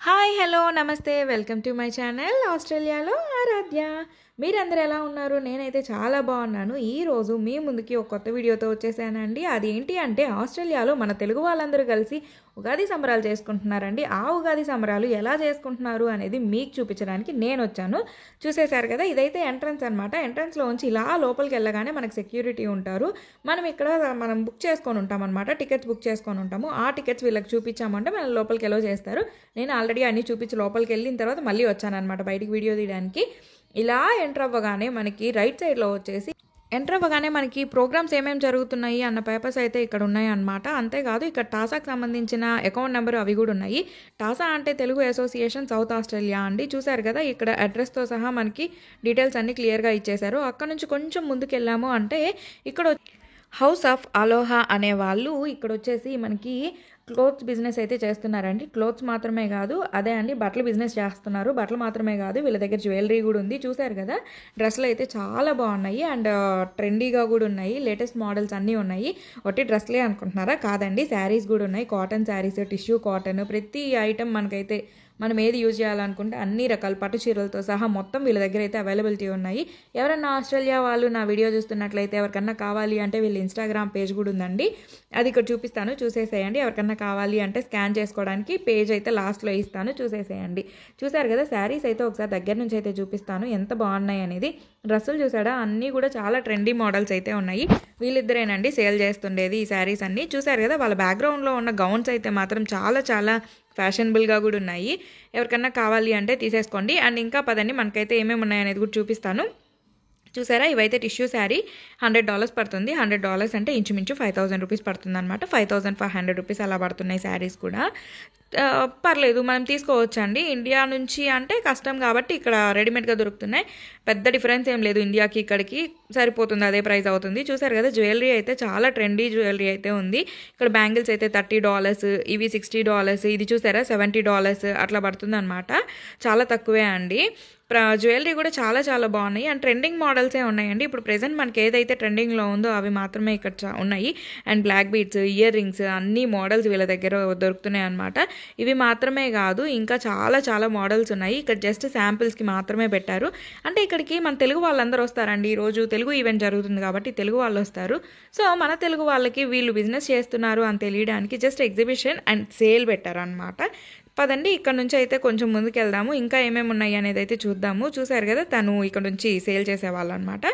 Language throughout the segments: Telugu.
హాయ్ హలో నమస్తే వెల్కమ్ టు మై ఛానల్ ఆస్ట్రేలియాలో ఆరాధ్య. మీరందరూ ఎలా ఉన్నారు? నేనైతే చాలా బాగున్నాను. ఈరోజు మీ ముందుకి ఒక కొత్త వీడియోతో వచ్చేసానండి. అది ఏంటి అంటే ఆస్ట్రేలియాలో మన తెలుగు వాళ్ళందరూ కలిసి ఉగాది సంబరాలు చేసుకుంటున్నారండి. ఆ ఉగాది సంబరాలు ఎలా చేసుకుంటున్నారు అనేది మీకు చూపించడానికి నేను వచ్చాను. చూసేశారు కదా, ఇదైతే ఎంట్రన్స్ అనమాట. ఎంట్రన్స్లో ఉంచి ఇలా లోపలికి వెళ్ళగానే మనకు సెక్యూరిటీ ఉంటారు. మనం బుక్ చేసుకొని ఉంటాం అనమాట. టికెట్స్ బుక్ చేసుకొని ఉంటాము. ఆ టికెట్స్ వీళ్ళకి చూపించామంటే మనం లోపలికి ఎలా చేస్తారు. నేను ఆల్రెడీ అన్నీ చూపించి లోపలికి వెళ్ళిన తర్వాత మళ్ళీ వచ్చానమాట బయటికి వీడియో తీయడానికి. ఇలా ఎంటర్ అవ్వగానే మనకి ప్రోగ్రామ్స్ ఏమేమి జరుగుతున్నాయి అన్న పేపర్స్ అయితే ఇక్కడ ఉన్నాయి అనమాట. అంతేకాదు ఇక్కడ టాసాకి సంబంధించిన అకౌంట్ నెంబర్ అవి కూడా ఉన్నాయి. టాసా అంటే తెలుగు అసోసియేషన్ సౌత్ ఆస్ట్రేలియా అండి. చూసారు కదా, ఇక్కడ అడ్రస్తో సహా మనకి డీటెయిల్స్ అన్నీ క్లియర్గా ఇచ్చేశారు. అక్కడ నుంచి కొంచెం ముందుకు వెళ్ళాము అంటే ఇక్కడ హౌస్ ఆఫ్ అలోహా అనే వాళ్ళు ఇక్కడ వచ్చేసి మనకి క్లోత్స్ బిజినెస్ అయితే చేస్తున్నారండి. క్లోత్స్ మాత్రమే కాదు, అదే అండి, బట్టలు బిజినెస్ చేస్తున్నారు. బట్టలు మాత్రమే కాదు, వీళ్ళ దగ్గర జ్యువెలరీ కూడా ఉంది. చూసారు కదా, డ్రెస్సులు అయితే చాలా బాగున్నాయి అండ్ ట్రెండీగా కూడా ఉన్నాయి. లేటెస్ట్ మోడల్స్ అన్నీ ఉన్నాయి. ఒకటి డ్రెస్లే అనుకుంటున్నారా? కాదండి, శారీస్ కూడా ఉన్నాయి. కాటన్ శారీస్, టిష్యూ కాటన్, ప్రతి ఐటమ్ మనకైతే మనం ఏది యూజ్ చేయాలనుకుంటే అన్ని రకాల పట్టు చీరలతో సహా మొత్తం వీళ్ళ దగ్గర అయితే అవైలబిలిటీ ఉన్నాయి. ఎవరన్నా ఆస్ట్రేలియా వాళ్ళు నా వీడియో చూస్తున్నట్లయితే ఎవరికన్నా కావాలి అంటే వీళ్ళ ఇన్స్టాగ్రామ్ పేజ్ కూడా ఉందండి. అది ఇక్కడ చూపిస్తాను, చూసేసేయండి. ఎవరికన్నా కావాలి అంటే స్కాన్ చేసుకోవడానికి పేజ్ అయితే లాస్ట్లో ఇస్తాను, చూసేసేయండి. చూసారు కదా, శారీస్ అయితే ఒకసారి దగ్గర నుంచి అయితే చూపిస్తాను ఎంత బాగున్నాయి అనేది. డ్రెస్సులు చూసాడా, అన్నీ కూడా చాలా ట్రెండీ మోడల్స్ అయితే ఉన్నాయి. వీళ్ళిద్దరేనండి సేల్ చేస్తుండేది ఈ శారీస్ అన్నీ. చూసారు కదా, వాళ్ళ బ్యాక్గ్రౌండ్లో ఉన్న గౌన్స్ అయితే మాత్రం చాలా చాలా ఫ్యాషనబుల్గా కూడా ఉన్నాయి. ఎవరికన్నా కావాలి అంటే తీసేసుకోండి. అండ్ ఇంకా పదండి, మనకైతే ఏమేమి ఉన్నాయనేది కూడా చూపిస్తాను. చూసారా, ఇవైతే టిష్యూ శారీ $100 పడుతుంది. $100 అంటే ఇంచుమించు 5,000 రూపీస్ పడుతుంది అనమాట. 5,500 రూపీస్ అలా పడుతున్నాయి శారీస్ కూడా. పర్లేదు, మనం తీసుకోవచ్చండి. ఇండియా నుంచి అంటే కష్టం కాబట్టి ఇక్కడ రెడీమేడ్గా దొరుకుతున్నాయి. పెద్ద డిఫరెన్స్ ఏం లేదు, ఇండియాకి ఇక్కడికి సరిపోతుంది, అదే ప్రైస్ అవుతుంది. చూసారు కదా, జ్యువెలరీ అయితే చాలా ట్రెండీ జ్యువెలరీ అయితే ఉంది. ఇక్కడ బ్యాంగిల్స్ అయితే $30, ఇవి $60, ఇది చూసారా $70 అట్లా పడుతుంది అనమాట. చాలా తక్కువే అండి. జ్యువెలరీ కూడా చాలా చాలా బాగున్నాయి అండ్ ట్రెండింగ్ మోడల్సే ఉన్నాయండి. ఇప్పుడు ప్రెజెంట్ మనకి ఏదైతే ట్రెండింగ్లో ఉందో అవి మాత్రమే ఇక్కడ ఉన్నాయి. And black beads, earrings, అన్ని మోడల్స్ వీళ్ళ దగ్గర దొరుకుతున్నాయి అనమాట. ఇవి మాత్రమే కాదు, ఇంకా చాలా చాలా మోడల్స్ ఉన్నాయి. ఇక్కడ జస్ట్ శాంపిల్స్కి మాత్రమే పెట్టారు. అంటే ఇక్కడికి మన తెలుగు వాళ్ళందరూ వస్తారండి. ఈరోజు తెలుగు ఈవెంట్ జరుగుతుంది కాబట్టి తెలుగు వాళ్ళు వస్తారు. సో మన తెలుగు వాళ్ళకి వీళ్ళు బిజినెస్ చేస్తున్నారు అని తెలియడానికి జస్ట్ ఎగ్జిబిషన్ అండ్ సేల్ పెట్టారు అనమాట. పదండి, ఇక్కడ నుంచి అయితే కొంచెం ముందుకు వెళ్దాము. ఇంకా ఏమేమి ఉన్నాయి అనేది అయితే చూద్దాము. చూసారు కదా, తను ఇక్కడ నుంచి సేల్ చేసేవాళ్ళు అనమాట.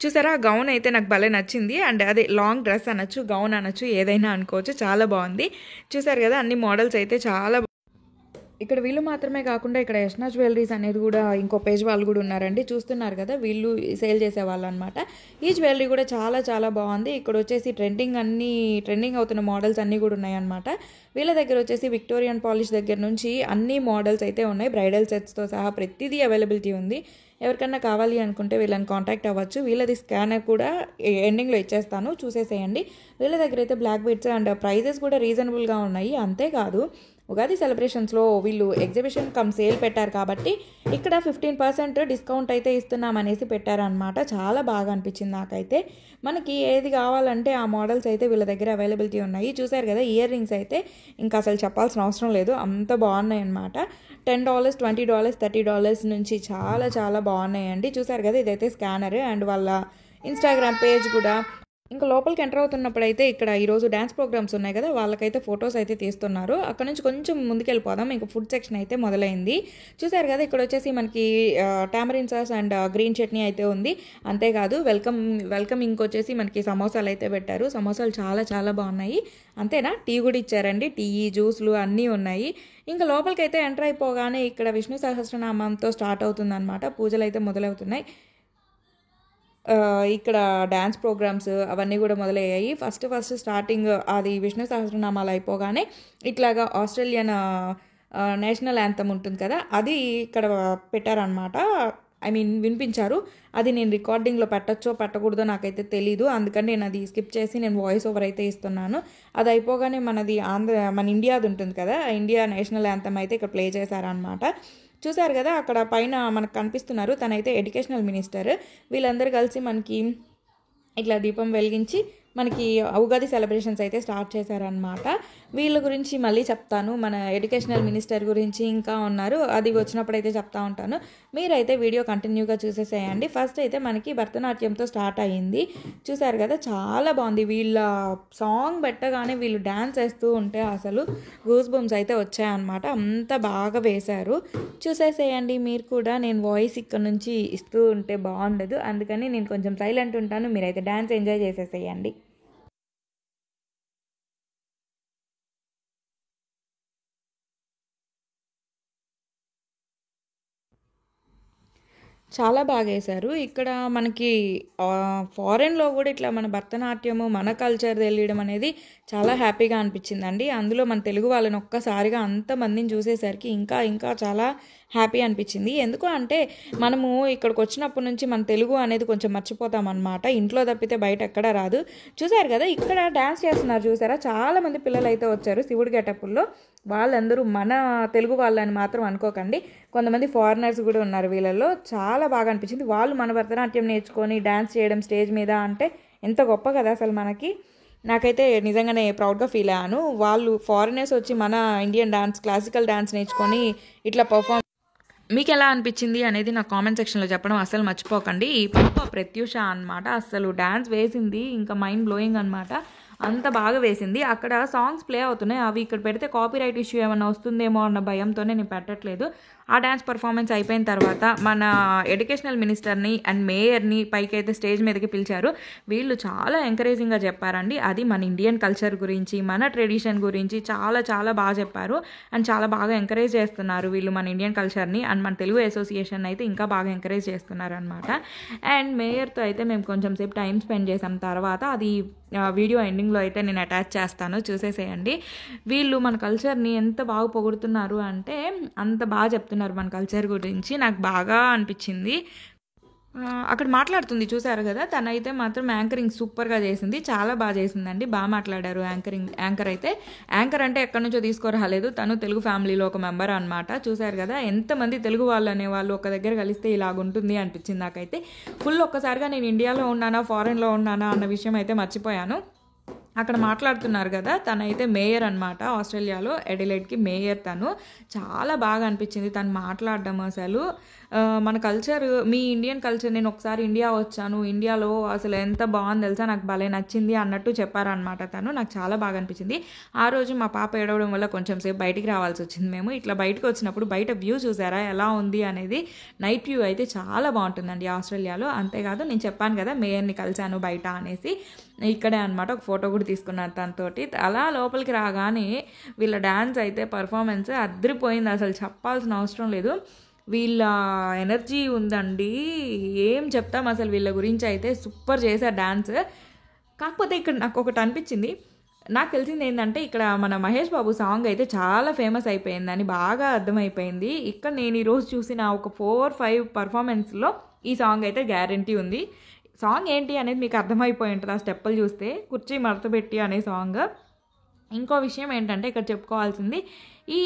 చూసారా, ఆ గౌన్ అయితే నాకు భలే నచ్చింది. అండ్ అదే లాంగ్ డ్రెస్ అనొచ్చు, గౌన్ అనొచ్చు, ఏదైనా అనుకోవచ్చు, చాలా బాగుంది. చూసారు కదా, అన్ని మోడల్స్ అయితే చాలా ఇక్కడ వీళ్ళు మాత్రమే కాకుండా ఇక్కడ యష్నా జ్యువెలరీస్ అనేది కూడా ఇంకో పేజ్ వాళ్ళు కూడా ఉన్నారండి. చూస్తున్నారు కదా, వీళ్ళు సేల్ చేసేవాళ్ళు అనమాట. ఈ జ్యువెలరీ కూడా చాలా చాలా బాగుంది. ఇక్కడ వచ్చేసి ట్రెండింగ్ అవుతున్న మోడల్స్ అన్నీ కూడా ఉన్నాయన్నమాట. వీళ్ళ దగ్గర వచ్చేసి విక్టోరియన్ పాలిష్ దగ్గర నుంచి అన్ని మోడల్స్ అయితే ఉన్నాయి. బ్రైడల్ సెట్స్తో సహా ప్రతిదీ అవైలబిలిటీ ఉంది. ఎవరికన్నా కావాలి అనుకుంటే వీళ్ళని కాంటాక్ట్ అవ్వచ్చు. వీళ్ళది స్కానర్ కూడా ఎండింగ్లో ఇచ్చేస్తాను, చూసేసేయండి. వీళ్ళ దగ్గర అయితే బ్లాక్ బీడ్స్ అండ్ ప్రైజెస్ కూడా రీజనబుల్గా ఉన్నాయి. అంతేకాదు, ఉగాది సెలబ్రేషన్స్లో వీళ్ళు ఎగ్జిబిషన్ కమ్ సేల్ పెట్టారు కాబట్టి ఇక్కడ 15% డిస్కౌంట్ అయితే ఇస్తున్నామనేసి పెట్టారనమాట. చాలా బాగా అనిపించింది నాకైతే. మనకి ఏది కావాలంటే ఆ మోడల్స్ అయితే వీళ్ళ దగ్గర అవైలబిలిటీ ఉన్నాయి. చూసారు కదా, ఇయర్ రింగ్స్ అయితే ఇంకా అసలు చెప్పాల్సిన అవసరం లేదు, అంత బాగున్నాయి అనమాట. $10, $20, $30 నుంచి చాలా చాలా బాగున్నాయండి. చూసారు కదా, ఇదైతే స్కానర్ అండ్ వాళ్ళ ఇన్స్టాగ్రామ్ పేజ్ కూడా. ఇంకా లోపలికి ఎంటర్ అవుతున్నప్పుడు అయితే ఇక్కడ ఈరోజు డ్యాన్స్ ప్రోగ్రామ్స్ ఉన్నాయి కదా, వాళ్ళకైతే ఫొటోస్ అయితే తీస్తున్నారు. అక్కడ నుంచి కొంచెం ముందుకెళ్ళిపోదాం, ఇంకా ఫుడ్ సెక్షన్ అయితే మొదలైంది. చూసారు కదా, ఇక్కడ వచ్చేసి మనకి tamarind sauce and green chutney అయితే ఉంది. అంతేకాదు వెల్కమ్ ఇంకొచ్చేసి మనకి సమోసాలు అయితే పెట్టారు. సమోసాలు చాలా చాలా బాగున్నాయి. అంతేనా, టీ కూడా ఇచ్చారండి. టీ, జ్యూస్లు అన్నీ ఉన్నాయి. ఇంకా లోపలికి అయితే ఎంటర్ అయిపోగానే ఇక్కడ విష్ణు సహస్రనామంతో స్టార్ట్ అవుతుందన్నమాట. పూజలు అయితే మొదలవుతున్నాయి. ఇక్కడ డ్యాన్స్ ప్రోగ్రామ్స్ అవన్నీ కూడా మొదలయ్యాయి. ఫస్ట్ స్టార్టింగ్ అది విష్ణు సహస్రనామాలు అయిపోగానే ఇట్లాగా ఆస్ట్రేలియన్ నేషనల్ యాంథమ్ ఉంటుంది కదా, అది ఇక్కడ పెట్టారనమాట. వినిపించారు. అది నేను రికార్డింగ్లో పెట్టచ్చో పెట్టకూడదో నాకైతే తెలీదు, అందుకని నేను అది స్కిప్ చేసి నేను వాయిస్ ఓవర్ అయితే ఇస్తున్నాను. అది అయిపోగానే మన ఇండియాది ఉంటుంది కదా, ఇండియా నేషనల్ యాంథమ్ అయితే ఇక్కడ ప్లే చేశారనమాట. చూసారు కదా, అక్కడ పైన మనకు కనిపిస్తున్నారు, తనైతే ఎడ్యుకేషనల్ మినిస్టర్. వీళ్ళందరూ కలిసి మనకి ఇట్లా దీపం వెలిగించి మనకి ఉగాది సెలబ్రేషన్స్ అయితే స్టార్ట్ చేశారనమాట. వీళ్ళ గురించి మళ్ళీ చెప్తాను, మన ఎడ్యుకేషనల్ మినిస్టర్ గురించి ఇంకా ఉన్నారు, అది వచ్చినప్పుడు అయితే చెప్తా ఉంటాను. మీరైతే వీడియో కంటిన్యూగా చూసేసేయండి. ఫస్ట్ అయితే మనకి భరతనాట్యంతో స్టార్ట్ అయ్యింది. చూసారు కదా, చాలా బాగుంది. వీళ్ళ సాంగ్ పెట్టగానే వీళ్ళు డ్యాన్స్ వేస్తూ ఉంటే అసలు గూస్ బంప్స్ అయితే వచ్చాయన్నమాట. అంత బాగా వేశారు. చూసేసేయండి మీరు కూడా. నేను వాయిస్ ఇక్కడ నుంచి ఇస్తూ ఉంటే బాగుండదు, అందుకని నేను కొంచెం సైలెంట్ ఉంటాను. మీరైతే డ్యాన్స్ ఎంజాయ్ చేసేసేయండి. చాలా బాగా వేశారు. ఇక్కడ మనకి ఫారెన్లో కూడా ఇట్లా మన భరతనాట్యము, మన కల్చర్ తెలియడం అనేది చాలా హ్యాపీగా అనిపించిందండి. అందులో మన తెలుగు వాళ్ళని ఒక్కసారిగా అంతమందిని చూసేసరికి ఇంకా ఇంకా చాలా హ్యాపీ అనిపించింది. ఎందుకు అంటే మనము ఇక్కడికి వచ్చినప్పటి నుంచి మన తెలుగు అనేది కొంచెం మర్చిపోతాం అనమాట. ఇంట్లో తప్పితే బయట ఎక్కడా రాదు. చూసారు కదా, ఇక్కడ డ్యాన్స్ చేస్తున్నారు చూసారా, చాలామంది పిల్లలు అయితే వచ్చారు శివుడి గెటప్పుల్లో. వాళ్ళందరూ మన తెలుగు వాళ్ళని మాత్రం అనుకోకండి, కొంతమంది ఫారినర్స్ కూడా ఉన్నారు వీళ్ళల్లో. చాలా బాగా అనిపించింది. వాళ్ళు మన భరతనాట్యం నేర్చుకొని డ్యాన్స్ చేయడం స్టేజ్ మీద అంటే ఎంత గొప్ప కదా అసలు. మనకి నాకైతే నిజంగానే ప్రౌడ్గా ఫీల్ అయ్యాను. వాళ్ళు ఫారినర్స్ వచ్చి మన ఇండియన్ డాన్స్, క్లాసికల్ డాన్స్ నేర్చుకొని ఇట్లా పర్ఫామ్. మీకు ఎలా అనిపించింది అనేది నా కామెంట్ సెక్షన్లో చెప్పడం అసలు మర్చిపోకండి. ఈ పాప ప్రత్యూష అనమాట, అసలు డ్యాన్స్ వేసింది ఇంకా మైండ్ బ్లోయింగ్ అనమాట. అంత బాగా వేసింది. అక్కడ సాంగ్స్ ప్లే అవుతున్నాయి, అవి ఇక్కడ పెడితే కాపీరైట్ ఇష్యూ ఏమైనా వస్తుందేమో అన్న భయంతోనే నేను పెట్టట్లేదు. ఆ డ్యాన్స్ పర్ఫార్మెన్స్ అయిపోయిన తర్వాత మన ఎడ్యుకేషనల్ మినిస్టర్ని అండ్ మేయర్ని పైకి అయితే స్టేజ్ మీదకి పిలిచారు. వీళ్ళు చాలా ఎంకరేజింగ్గా చెప్పారండి. అది మన ఇండియన్ కల్చర్ గురించి, మన ట్రెడిషన్ గురించి చాలా చాలా బాగా చెప్పారు. అండ్ చాలా బాగా ఎంకరేజ్ చేస్తున్నారు వీళ్ళు మన ఇండియన్ కల్చర్ని. అండ్ మన తెలుగు అసోసియేషన్ అయితే ఇంకా బాగా ఎంకరేజ్ చేస్తున్నారు అనమాట. అండ్ మేయర్తో అయితే మేము కొంచెం సేపు టైం స్పెండ్ చేసాం. తర్వాత అది వీడియో ఎండింగ్లో అయితే నేను అటాచ్ చేస్తాను, చూసేసేయండి. వీళ్ళు మన కల్చర్ని ఎంత బాగా పొగుడుతున్నారు అంటే అంత బాగా చెప్తున్నారు మన కల్చర్ గురించి. నాకు బాగా అనిపించింది. అక్కడ మాట్లాడుతుంది చూసారు కదా, తనైతే మాత్రం యాంకరింగ్ సూపర్గా చేసింది, చాలా బాగా చేసిందండి. బాగా మాట్లాడారు యాంకర్ అయితే. యాంకర్ అంటే ఎక్కడి నుంచో తీసుకురాలేదు, తను తెలుగు ఫ్యామిలీలో ఒక మెంబర్ అనమాట. చూసారు కదా, ఎంతమంది తెలుగు వాళ్ళు అనేవాళ్ళు ఒక దగ్గర కలిస్తే ఇలాగుంటుంది అనిపించింది నాకైతే. ఫుల్ ఒక్కసారిగా నేను ఇండియాలో ఉన్నానా ఫారెన్లో ఉన్నానా అన్న విషయం అయితే మర్చిపోయాను. అక్కడ మాట్లాడుతున్నారు కదా, తనైతే మేయర్ అనమాట, ఆస్ట్రేలియాలో ఎడిలైడ్కి మేయర్. తను చాలా బాగా అనిపించింది తను మాట్లాడడం. అసలు మన కల్చర్, మీ ఇండియన్ కల్చర్, నేను ఒకసారి ఇండియా వచ్చాను, ఇండియాలో అసలు ఎంత బాగుంది తెలుసా, నాకు భలే నచ్చింది అన్నట్టు చెప్పారనమాట తను. నాకు చాలా బాగా అనిపించింది. ఆ రోజు మా పాప ఏడవడం వల్ల కొంచెం సేపు బయటికి రావాల్సి వచ్చింది. మేము ఇట్లా బయటకు వచ్చినప్పుడు బయట వ్యూ చూసారా ఎలా ఉంది అనేది. నైట్ వ్యూ అయితే చాలా బాగుంటుందండి ఆస్ట్రేలియాలో. అంతేకాదు, నేను చెప్పాను కదా మేయర్ని కలిశాను బయట అనేసి, ఇక్కడే అనమాట ఒక ఫోటో కూడా తీసుకున్నారు తనతోటి. అలా లోపలికి రాగానే వీళ్ళ డ్యాన్స్ అయితే పర్ఫార్మెన్స్ అదిరిపోయింది, అసలు చెప్పాల్సిన అవసరం లేదు. వీళ్ళ ఎనర్జీ ఉందండి, ఏం చెప్తాం అసలు వీళ్ళ గురించి. అయితే సూపర్ చేశారు డ్యాన్స్. కాకపోతే ఇక్కడ నాకు ఒకటి అనిపించింది, నాకు తెలిసింది ఏంటంటే ఇక్కడ మన మహేష్ బాబు సాంగ్ అయితే చాలా ఫేమస్ అయిపోయిందని బాగా అర్థమైపోయింది. ఇక్కడ నేను ఈరోజు చూసిన ఒక 4-5 పర్ఫార్మెన్స్లో ఈ సాంగ్ అయితే గ్యారంటీ ఉంది. సాంగ్ ఏంటి అనేది మీకు అర్థమైపోయి ఉంటుంది ఆ స్టెప్పులు చూస్తే. కుర్చీ మడతపెట్టి అనే సాంగ్. ఇంకో విషయం ఏంటంటే ఇక్కడ చెప్పుకోవాల్సింది, ఈ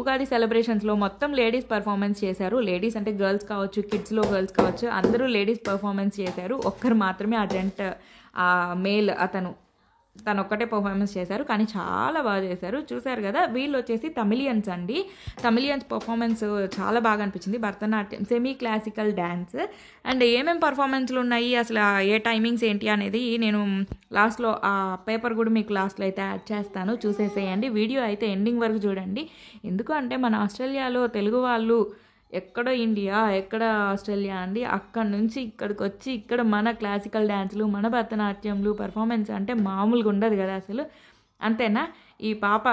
ఉగాది సెలబ్రేషన్స్లో మొత్తం లేడీస్ పర్ఫార్మెన్స్ చేశారు. లేడీస్ అంటే గర్ల్స్ కావచ్చు, కిడ్స్లో గర్ల్స్ కావచ్చు, అందరూ లేడీస్ పర్ఫార్మెన్స్ చేశారు. ఒక్కరు మాత్రమే అర్జెంట్ మేల్ తను ఒక్కటే పర్ఫార్మెన్స్ చేశారు, కానీ చాలా బాగా చేశారు. చూశారు కదా, వీళ్ళు వచ్చేసి తమిళియన్స్ అండి. తమిళియన్స్ పర్ఫార్మెన్స్ చాలా బాగా అనిపించింది. Bharatanatyam, semi classical dance. And ఏమేమి పర్ఫార్మెన్స్లు ఉన్నాయి, అసలు ఏ టైమింగ్స్ ఏంటి అనేది నేను లాస్ట్లో ఆ పేపర్ కూడా మీకు లాస్ట్లో అయితే యాడ్ చేస్తాను, చూసేసేయండి. వీడియో అయితే ఎండింగ్ వరకు చూడండి. ఎందుకు అంటే మన ఆస్ట్రేలియాలో తెలుగు వాళ్ళు ఎక్కడ ఇండియా ఎక్కడ ఆస్ట్రేలియా అండి, అక్కడ నుంచి ఇక్కడికి వచ్చి ఇక్కడ మన క్లాసికల్ డ్యాన్సులు, మన భరతనాట్యంలు పర్ఫార్మెన్స్ అంటే మామూలుగా ఉండదు కదా అసలు. అంతేనా, ఈ పాప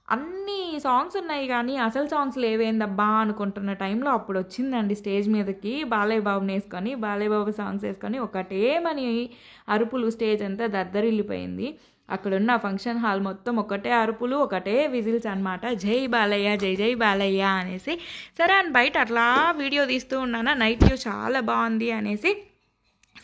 అన్ని సాంగ్స్ ఉన్నాయి కానీ అసలు సాంగ్స్ లేవేందబ్బా అనుకుంటున్న టైంలో అప్పుడు వచ్చిందండి స్టేజ్ మీదకి బాలయ్య బాబుని వేసుకొని, బాలయ్య బాబు సాంగ్స్ వేసుకొని ఒకటేమని అరుపులు. స్టేజ్ అంతా దద్దరిల్లిపోయింది. అక్కడున్న ఫంక్షన్ హాల్ మొత్తం ఒకటే అరుపులు, ఒకటే విజిల్స్ అనమాట. జై బాలయ్య, జై జై బాలయ్య అనేసి. సరే అని బయట అట్లా వీడియో తీస్తూ ఉన్నానా, నైట్ వ్యూ చాలా బాగుంది అనేసి,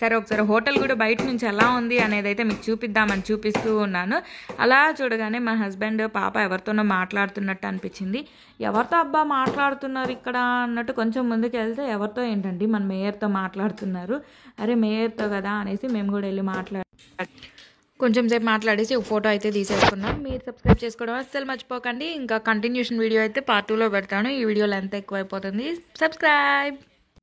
సరే ఒకసారి హోటల్ కూడా బయట నుంచి ఎలా ఉంది అనేది అయితే మీకు చూపిద్దామని చూపిస్తూ ఉన్నాను. అలా చూడగానే మా హస్బెండ్ పాప ఎవరితోనో మాట్లాడుతున్నట్టు అనిపించింది. ఎవరితో అబ్బా మాట్లాడుతున్నారు ఇక్కడ అన్నట్టు కొంచెం ముందుకు వెళ్తే, ఎవరితో ఏంటండి మన మేయర్తో మాట్లాడుతున్నారు. అరే మేయర్తో కదా అనేసి మేము కూడా వెళ్ళి కొంచెం సేపు మాట్లాడేసి ఒక ఫోటో అయితే తీసేసుకున్నాం. మీరు సబ్స్క్రైబ్ చేసుకోవడం అస్సలు మర్చిపోకండి. ఇంకా కంటిన్యూషన్ వీడియో అయితే పార్ట్ 2లో పెడతాను. ఈ వీడియో లెంత్ ఎక్కువైపోతుంది. సబ్స్క్రైబ్.